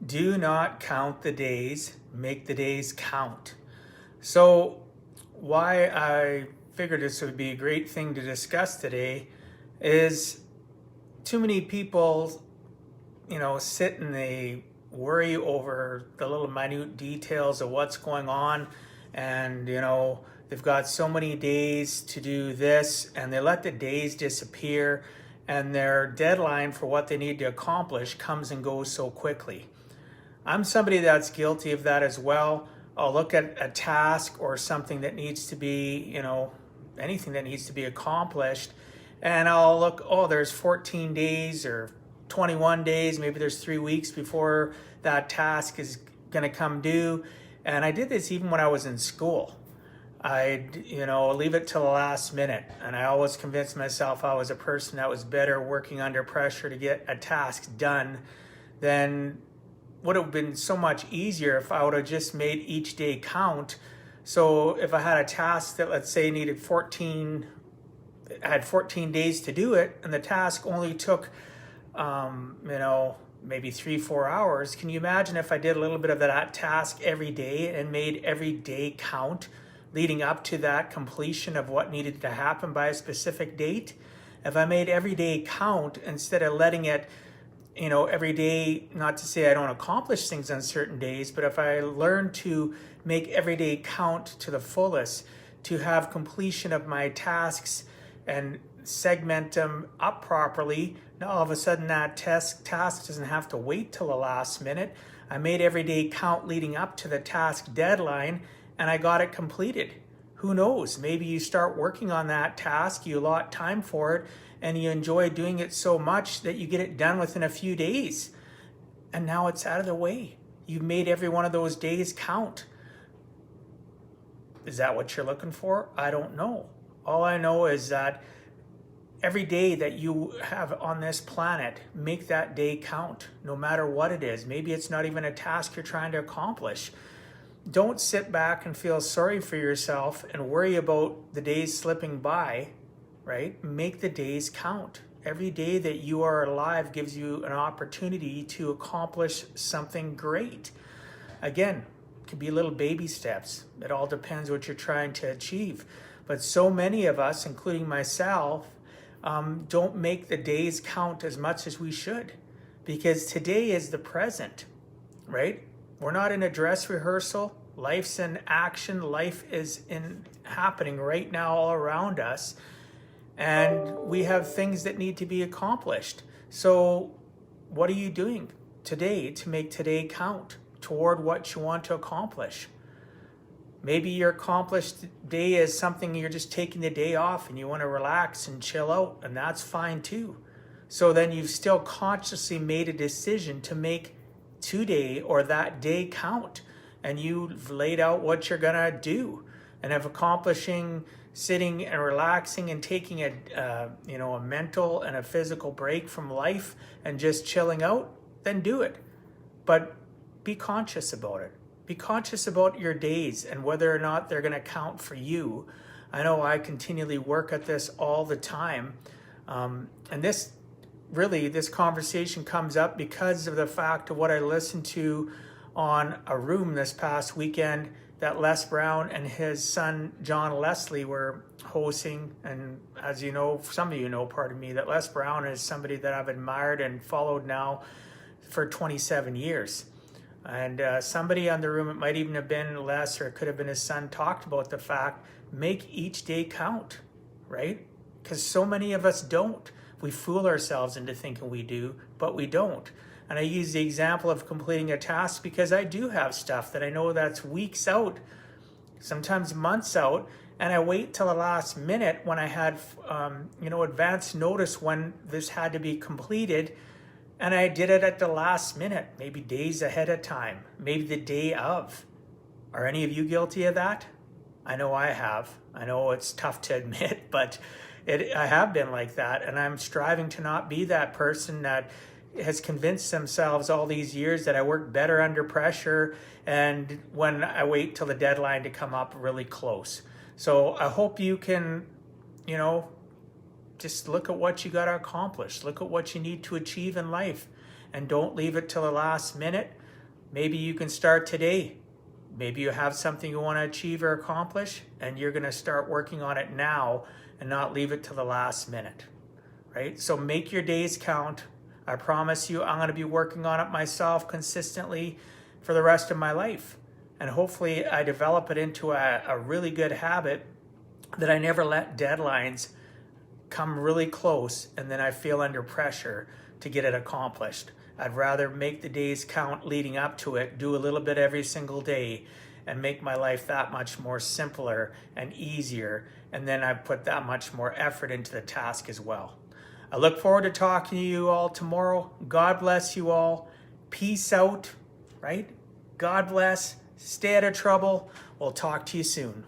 Do not count the days, make the days count. So, why I figured this would be a great thing to discuss today is too many people, sit and they worry over the little minute details of what's going on. And, they've got so many days to do this, and they let the days disappear, and their deadline for what they need to accomplish comes and goes so quickly. I'm somebody that's guilty of that as well. I'll look at a task or something that needs to be, anything that needs to be accomplished, and I'll look, oh, there's 14 days or 21 days, maybe there's 3 weeks before that task is going to come due. And I did this even when I was in school. I'd, leave it till the last minute. And I always convinced myself I was a person that was better working under pressure to get a task done than would have been so much easier if I would have just made each day count. So if I had a task that, let's say, had 14 days to do it, and the task only took, maybe 3-4 hours, can you imagine if I did a little bit of that task every day and made every day count leading up to that completion of what needed to happen by a specific date? If I made every day count instead of letting it, every day, not to say I don't accomplish things on certain days, but if I learn to make every day count to the fullest, to have completion of my tasks and segment them up properly, now all of a sudden that task doesn't have to wait till the last minute. I made every day count leading up to the task deadline, and I got it completed. Who knows? Maybe you start working on that task, you allot time for it, and you enjoy doing it so much that you get it done within a few days. And now it's out of the way. You've made every one of those days count. Is that what you're looking for? I don't know. All I know is that every day that you have on this planet, make that day count, no matter what it is. Maybe it's not even a task you're trying to accomplish. Don't sit back and feel sorry for yourself and worry about the days slipping by, right? Make the days count. Every day that you are alive gives you an opportunity to accomplish something great. Again, it could be little baby steps. It all depends what you're trying to achieve. But so many of us, including myself, don't make the days count as much as we should, because today is the present, right? We're not in a dress rehearsal. Life's in action. Life is happening right now all around us. And we have things that need to be accomplished. So what are you doing today to make today count toward what you want to accomplish? Maybe your accomplished day is something you're just taking the day off and you want to relax and chill out, and that's fine too. So then you've still consciously made a decision to make today or that day count, and you've laid out what you're gonna do. And if accomplishing sitting and relaxing and taking a mental and a physical break from life and just chilling out, then do it. But be conscious about it. Be conscious about your days and whether or not they're going to count for you. I know I continually work at this all the time. And this conversation comes up because of the fact of what I listened to on A Room this past weekend that Les Brown and his son John Leslie were hosting. And as you know, some of you know, pardon me, that Les Brown is somebody that I've admired and followed now for 27 years. And somebody on the room, it might even have been Les or it could have been his son, talked about the fact, make each day count, right? Because so many of us don't. We fool ourselves into thinking we do, but we don't. And I use the example of completing a task because I do have stuff that I know that's weeks out, sometimes months out, and I wait till the last minute when I had, advance notice when this had to be completed. And I did it at the last minute, maybe days ahead of time, maybe the day of. Are any of you guilty of that? I know I have. I know it's tough to admit, but I have been like that. And I'm striving to not be that person that has convinced themselves all these years that I work better under pressure and when I wait till the deadline to come up really close. So I hope you can, just look at what you got to accomplish. Look at what you need to achieve in life, and don't leave it till the last minute. Maybe you can start today. Maybe you have something you want to achieve or accomplish, and you're going to start working on it now and not leave it to the last minute, right? So make your days count. I promise you, I'm going to be working on it myself consistently for the rest of my life. And hopefully I develop it into a really good habit that I never let deadlines come really close and then I feel under pressure to get it accomplished. I'd rather make the days count leading up to it, do a little bit every single day, and make my life that much more simpler and easier. And then I put that much more effort into the task as well. I look forward to talking to you all tomorrow. God bless you all. Peace out, right? God bless. Stay out of trouble. We'll talk to you soon.